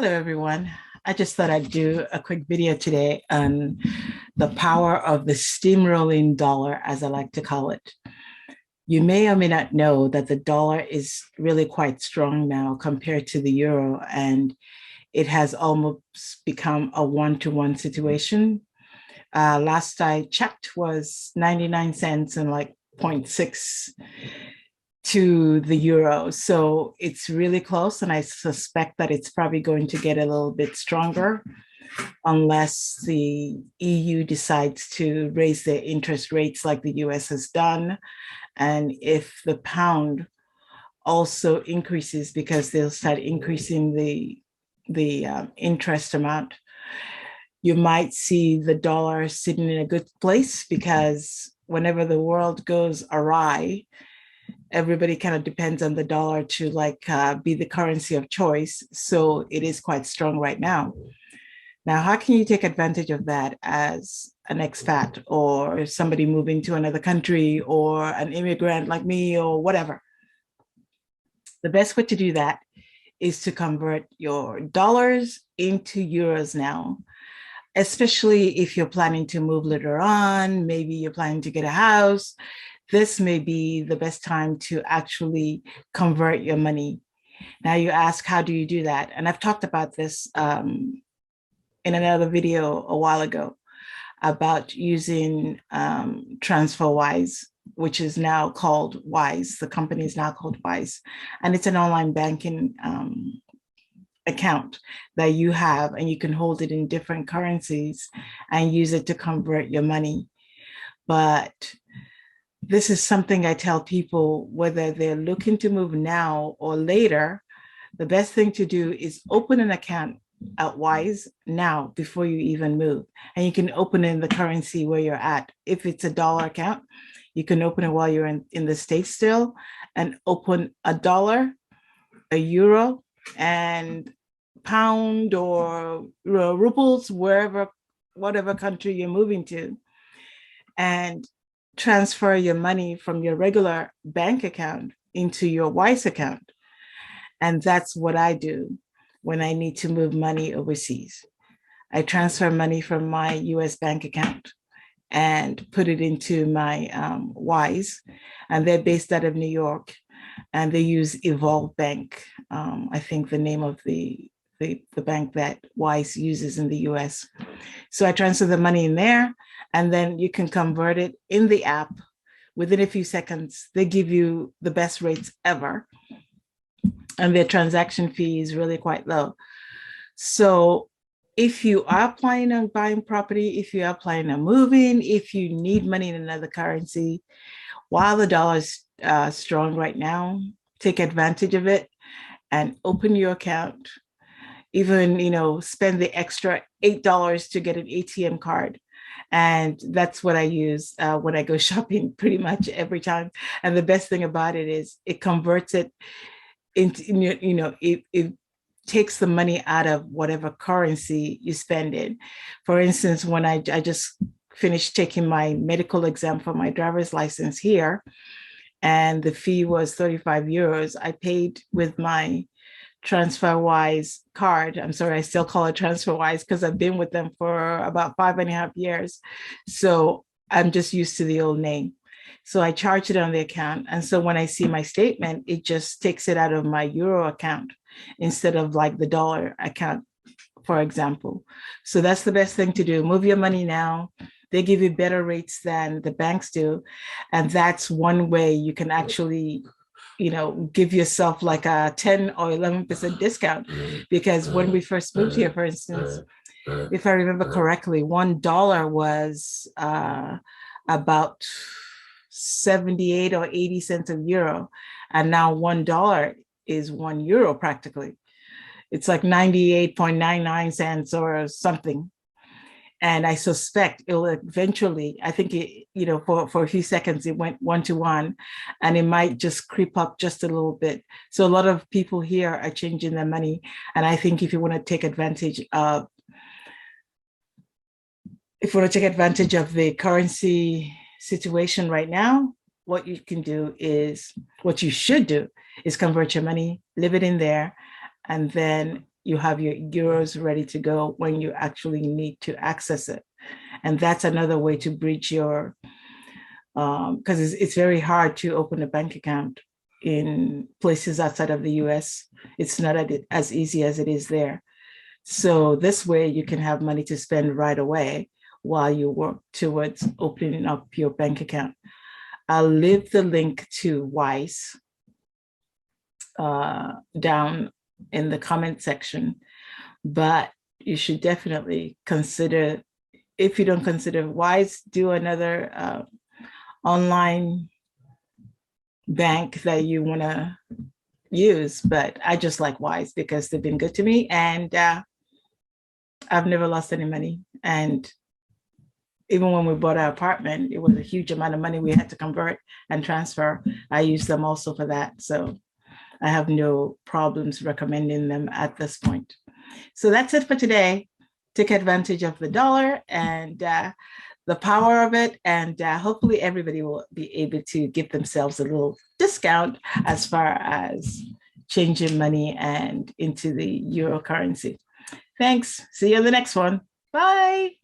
Hello, everyone. I just thought I'd do a quick video today on the power of the steamrolling dollar, as I like to call it. You may or may not know that the dollar is really quite strong now compared to the euro, and it has almost become a one-to-one situation. Last I checked was 99 cents and like zero point 0.6 to the euro. So it's really close. And I suspect that it's probably going to get a little bit stronger unless the EU decides to raise their interest rates like the US has done. And if the pound also increases because they'll start increasing the interest amount, you might see the dollar sitting in a good place because whenever the world goes awry, everybody kind of depends on the dollar to be the currency of choice. So it is quite strong right now. Now, how can you take advantage of that as an expat or somebody moving to another country or an immigrant like me or whatever? The best way to do that is to convert your dollars into euros now, especially if you're planning to move later on. Maybe you're planning to get a house. This may be the best time to actually convert your money. Now you ask, how do you do that? And I've talked about this in another video a while ago about using Transferwise, which is now called Wise. The company is now called Wise. And it's an online banking account that you have, and you can hold it in different currencies and use it to convert your money. But this is something I tell people, whether they're looking to move now or later, the best thing to do is open an account at Wise now before you even move. And you can open in the currency where you're at. If it's a dollar account, you can open it while you're in the States still and open a dollar, a euro, and pound or rubles, whatever country you're moving to, and transfer your money from your regular bank account into your Wise account. And that's what I do when I need to move money overseas. I transfer money from my US bank account and put it into my Wise, and they're based out of New York, and they use Evolve Bank. I think the name of the bank that Wise uses in the US. So I transfer the money in there, and then you can convert it in the app within a few seconds. They give you the best rates ever, and their transaction fee is really quite low. So if you are planning on buying property, if you are planning on moving, if you need money in another currency, while the dollar is strong right now, take advantage of it and open your account. Even, spend the extra $8 to get an ATM card. And that's what I use when I go shopping pretty much every time. And the best thing about it is it converts it into, it takes the money out of whatever currency you spend in. For instance, when I just finished taking my medical exam for my driver's license here, and the fee was 35 euros, I paid with my Transferwise card. I'm sorry, I still call it Transferwise because I've been with them for about 5.5 years. So I'm just used to the old name. So I charge it on the account. And so when I see my statement, it just takes it out of my euro account instead of like the dollar account, for example. So that's the best thing to do. Move your money now. They give you better rates than the banks do. And that's one way you can actually give yourself like a 10 or 11% discount. Because when we first moved here, for instance, if I remember correctly, $1 was about 78 or 80 cents a euro. And now $1 is €1 practically. It's like 98.99 cents or something. And I suspect it will eventually, I think for a few seconds, it went 1-to-1, and it might just creep up just a little bit. So a lot of people here are changing their money. And I think if you want to take advantage of the currency situation right now, what you should do is convert your money, leave it in there, and then you have your euros ready to go when you actually need to access it. And that's another way to bridge your, because it's very hard to open a bank account in places outside of the US. It's not as easy as it is there. So this way you can have money to spend right away while you work towards opening up your bank account. I'll leave the link to Wise down in the comment section, but you should definitely consider, if you don't consider Wise, do another online bank that you want to use. But I just like Wise because they've been good to me, and I've never lost any money. And even when we bought our apartment, it was a huge amount of money we had to convert and transfer. I use them also for that. So I have no problems recommending them at this point. So that's it for today. Take advantage of the dollar and the power of it. And hopefully everybody will be able to give themselves a little discount as far as changing money and into the euro currency. Thanks. See you in the next one. Bye.